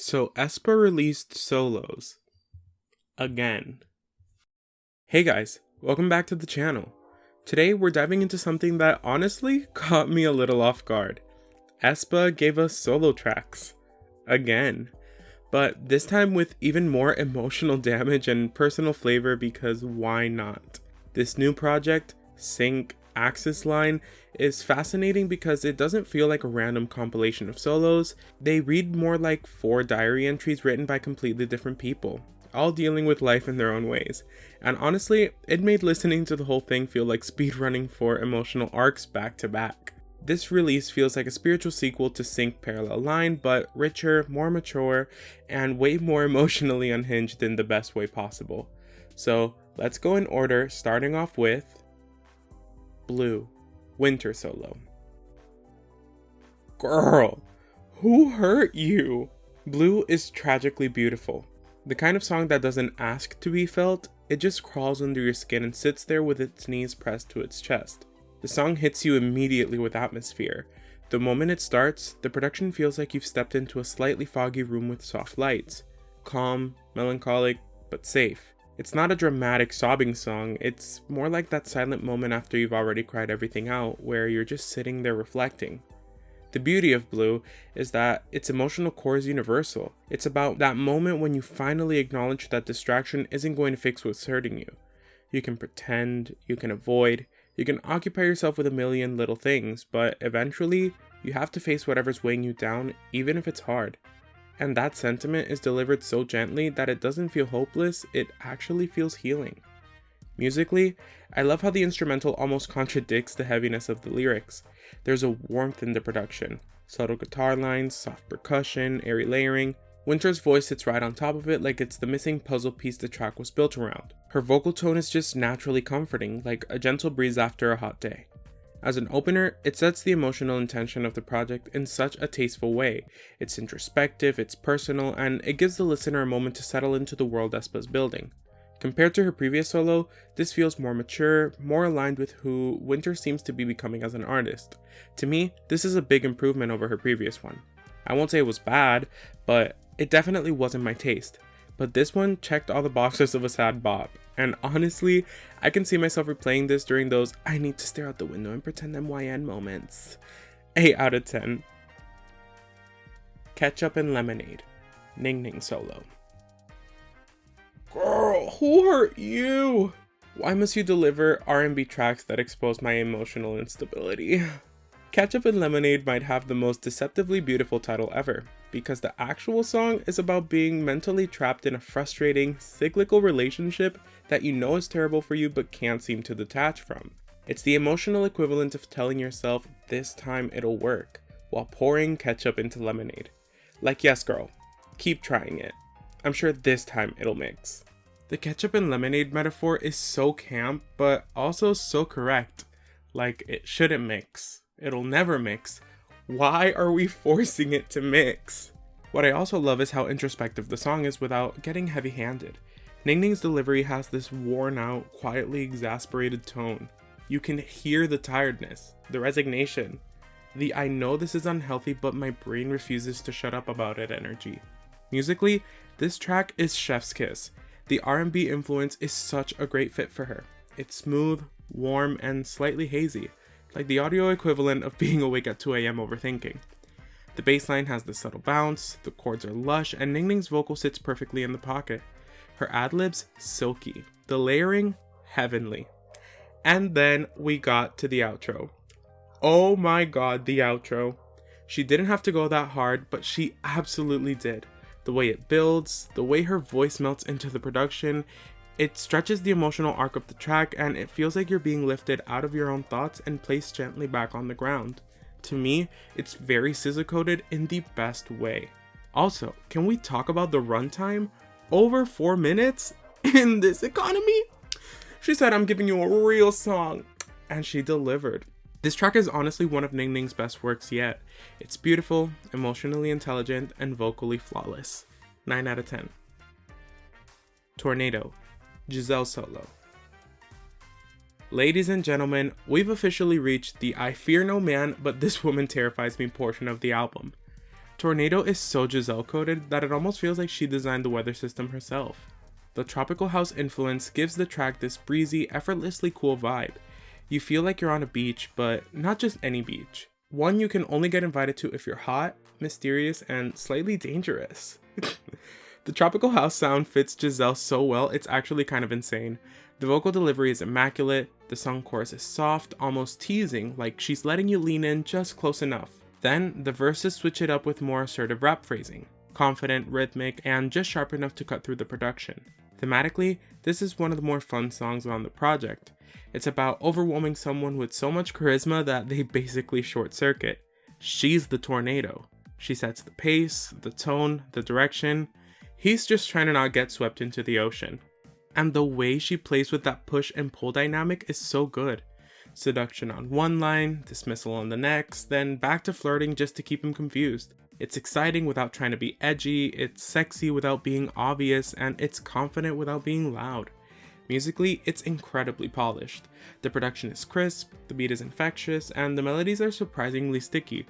So Aespa released solos. Again. Hey guys, welcome back to the channel. Today we're diving into something that honestly caught me a little off guard. Aespa gave us solo tracks. Again. But this time with even more emotional damage and personal flavor, because why not? This new project, SYNK aeXIS line, is fascinating because it doesn't feel like a random compilation of solos. They read more like 4 diary entries written by completely different people, all dealing with life in their own ways. And honestly, it made listening to the whole thing feel like speedrunning for emotional arcs back to back. This release feels like a spiritual sequel to SYNK Parallel Line, but richer, more mature, and way more emotionally unhinged in the best way possible. So let's go in order, starting off with Blue, Winter Solo. Girl, who hurt you? Blue is tragically beautiful. The kind of song that doesn't ask to be felt, it just crawls under your skin and sits there with its knees pressed to its chest. The song hits you immediately with atmosphere. The moment it starts, the production feels like you've stepped into a slightly foggy room with soft lights. Calm, melancholic, but safe. It's not a dramatic sobbing song, it's more like that silent moment after you've already cried everything out, where you're just sitting there reflecting. The beauty of Blue is that its emotional core is universal. It's about that moment when you finally acknowledge that distraction isn't going to fix what's hurting you. You can pretend, you can avoid, you can occupy yourself with a million little things, but eventually, you have to face whatever's weighing you down, even if it's hard. And that sentiment is delivered so gently that it doesn't feel hopeless, it actually feels healing. Musically, I love how the instrumental almost contradicts the heaviness of the lyrics. There's a warmth in the production. Subtle guitar lines, soft percussion, airy layering. Winter's voice sits right on top of it like it's the missing puzzle piece the track was built around. Her vocal tone is just naturally comforting, like a gentle breeze after a hot day. As an opener, it sets the emotional intention of the project in such a tasteful way. It's introspective, it's personal, and it gives the listener a moment to settle into the world Aespa's building. Compared to her previous solo, this feels more mature, more aligned with who Winter seems to be becoming as an artist. To me, this is a big improvement over her previous one. I won't say it was bad, but it definitely wasn't my taste. But this one checked all the boxes of a sad bop. And honestly, I can see myself replaying this during those I need to stare out the window and pretend I'm YN moments. 8 out of 10. Ketchup and Lemonade, Ningning solo. Girl, who hurt you? Why must you deliver R&B tracks that expose my emotional instability? Ketchup and Lemonade might have the most deceptively beautiful title ever, because the actual song is about being mentally trapped in a frustrating, cyclical relationship that you know is terrible for you but can't seem to detach from. It's the emotional equivalent of telling yourself this time it'll work, while pouring ketchup into lemonade. Like, yes girl, keep trying it. I'm sure this time it'll mix. The ketchup and lemonade metaphor is so camp, but also so correct. Like, it shouldn't mix. It'll never mix. Why are we forcing it to mix? What I also love is how introspective the song is without getting heavy-handed. Ningning's delivery has this worn-out, quietly exasperated tone. You can hear the tiredness, the resignation, the I know this is unhealthy but my brain refuses to shut up about it energy. Musically, this track is chef's kiss. The R&B influence is such a great fit for her. It's smooth, warm, and slightly hazy, like the audio equivalent of being awake at 2 a.m. overthinking. The bass line has the subtle bounce, the chords are lush, and Ningning's vocal sits perfectly in the pocket. Her ad-libs, silky. The layering, heavenly. And then we got to the outro. Oh my god, the outro. She didn't have to go that hard, but she absolutely did. The way it builds, the way her voice melts into the production, it stretches the emotional arc of the track, and it feels like you're being lifted out of your own thoughts and placed gently back on the ground. To me, it's very SZA-coded in the best way. Also, can we talk about the runtime? Over 4 minutes? In this economy? She said, I'm giving you a real song. And she delivered. This track is honestly one of Ningning's best works yet. It's beautiful, emotionally intelligent, and vocally flawless. 9 out of 10. Tornado, Giselle solo. Ladies and gentlemen, we've officially reached the I fear no man but this woman terrifies me portion of the album. Tornado is so Giselle coded that it almost feels like she designed the weather system herself. The tropical house influence gives the track this breezy, effortlessly cool vibe. You feel like you're on a beach, but not just any beach. One you can only get invited to if you're hot, mysterious, and slightly dangerous. The tropical house sound fits Giselle so well, it's actually kind of insane. The vocal delivery is immaculate, the song chorus is soft, almost teasing, like she's letting you lean in just close enough. Then, the verses switch it up with more assertive rap phrasing, confident, rhythmic, and just sharp enough to cut through the production. Thematically, this is one of the more fun songs on the project. It's about overwhelming someone with so much charisma that they basically short circuit. She's the tornado. She sets the pace, the tone, the direction. He's just trying to not get swept into the ocean. And the way she plays with that push and pull dynamic is so good. Seduction on one line, dismissal on the next, then back to flirting just to keep him confused. It's exciting without trying to be edgy, it's sexy without being obvious, and it's confident without being loud. Musically, it's incredibly polished. The production is crisp, the beat is infectious, and the melodies are surprisingly sticky.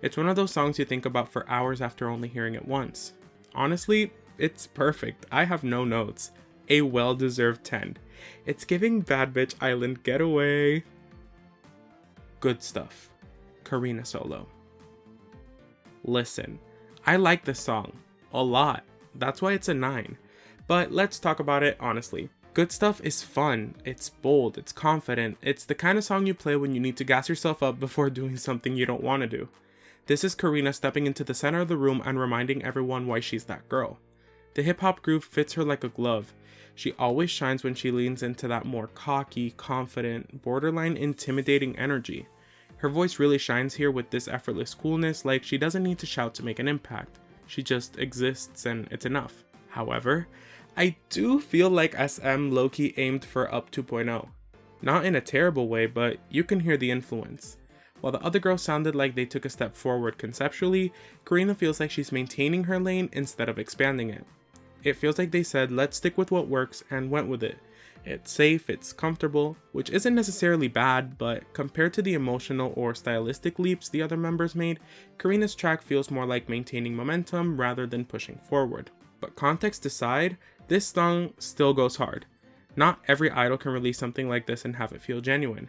It's one of those songs you think about for hours after only hearing it once. Honestly, it's perfect. I have no notes. A well-deserved 10. It's giving Bad Bitch Island getaway. Good stuff. Karina solo. Listen, I like this song. A lot. That's why it's a 9. But let's talk about it honestly. Good Stuff is fun, it's bold, it's confident, it's the kind of song you play when you need to gas yourself up before doing something you don't want to do. This is Karina stepping into the center of the room and reminding everyone why she's that girl. The hip-hop groove fits her like a glove. She always shines when she leans into that more cocky, confident, borderline intimidating energy. Her voice really shines here with this effortless coolness, like she doesn't need to shout to make an impact. She just exists and it's enough. However, I do feel like SM low-key aimed for up 2.0. Not in a terrible way, but you can hear the influence. While the other girls sounded like they took a step forward conceptually, Karina feels like she's maintaining her lane instead of expanding it. It feels like they said, let's stick with what works, and went with it. It's safe, it's comfortable, which isn't necessarily bad, but compared to the emotional or stylistic leaps the other members made, Karina's track feels more like maintaining momentum rather than pushing forward. But context aside, this song still goes hard. Not every idol can release something like this and have it feel genuine.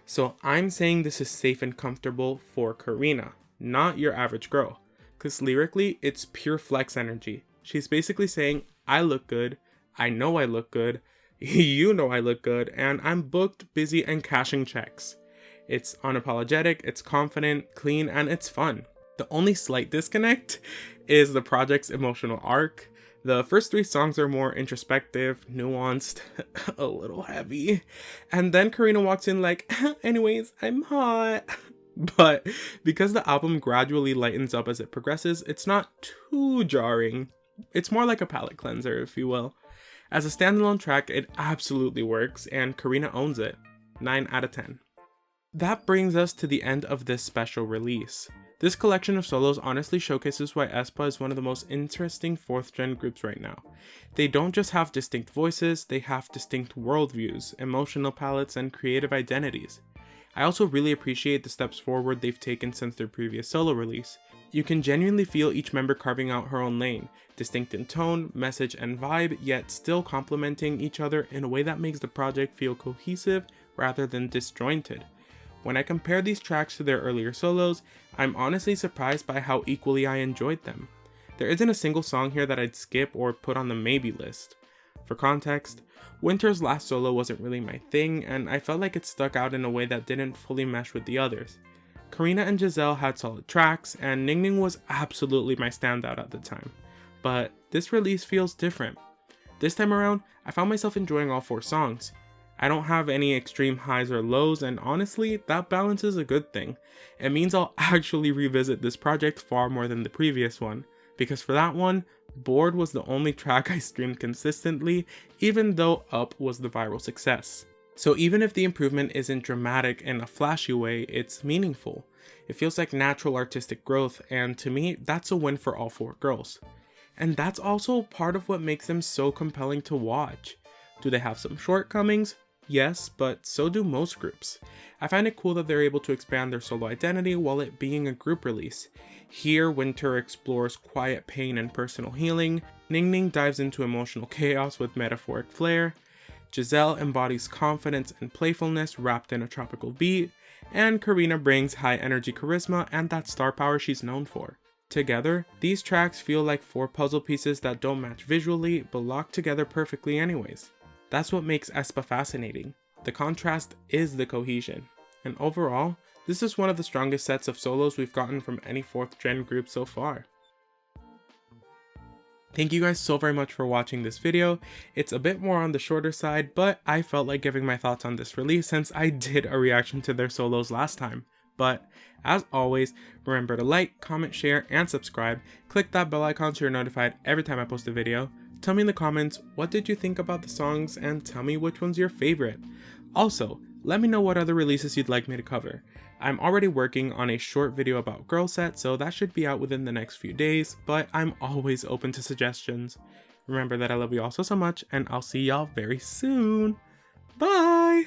So I'm saying this is safe and comfortable for Karina, not your average girl. Cause lyrically, it's pure flex energy. She's basically saying, I look good, I know I look good, you know I look good, and I'm booked, busy, and cashing checks. It's unapologetic, it's confident, clean, and it's fun. The only slight disconnect is the project's emotional arc. The first 3 songs are more introspective, nuanced, a little heavy. And then Karina walks in like, anyways, I'm hot. But because the album gradually lightens up as it progresses, it's not too jarring. It's more like a palate cleanser, if you will. As a standalone track, it absolutely works, and Karina owns it. 9 out of 10. That brings us to the end of this special release. This collection of solos honestly showcases why Aespa is one of the most interesting 4th gen groups right now. They don't just have distinct voices, they have distinct worldviews, emotional palettes, and creative identities. I also really appreciate the steps forward they've taken since their previous solo release. You can genuinely feel each member carving out her own lane, distinct in tone, message, and vibe, yet still complementing each other in a way that makes the project feel cohesive rather than disjointed. When I compare these tracks to their earlier solos, I'm honestly surprised by how equally I enjoyed them. There isn't a single song here that I'd skip or put on the maybe list. For context, Winter's last solo wasn't really my thing, and I felt like it stuck out in a way that didn't fully mesh with the others. Karina and Giselle had solid tracks, and Ningning was absolutely my standout at the time. But this release feels different. This time around, I found myself enjoying all 4 songs. I don't have any extreme highs or lows, and honestly, that balance is a good thing. It means I'll actually revisit this project far more than the previous one, because for that one, Bored was the only track I streamed consistently, even though Up was the viral success. So even if the improvement isn't dramatic in a flashy way, it's meaningful. It feels like natural artistic growth, and to me, that's a win for all 4 girls. And that's also part of what makes them so compelling to watch. Do they have some shortcomings? Yes, but so do most groups. I find it cool that they're able to expand their solo identity while it being a group release. Here, Winter explores quiet pain and personal healing, Ningning dives into emotional chaos with metaphoric flair, Giselle embodies confidence and playfulness wrapped in a tropical beat, and Karina brings high energy charisma and that star power she's known for. Together, these tracks feel like 4 puzzle pieces that don't match visually but lock together perfectly anyways. That's what makes Aespa fascinating. The contrast is the cohesion. And overall, this is one of the strongest sets of solos we've gotten from any 4th gen group so far. Thank you guys so very much for watching this video. It's a bit more on the shorter side, but I felt like giving my thoughts on this release since I did a reaction to their solos last time. But as always, remember to like, comment, share, and subscribe. Click that bell icon so you're notified every time I post a video. Tell me in the comments, what did you think about the songs, and tell me which one's your favorite. Also, let me know what other releases you'd like me to cover. I'm already working on a short video about Girl Set, so that should be out within the next few days, but I'm always open to suggestions. Remember that I love you all so much, and I'll see y'all very soon. Bye!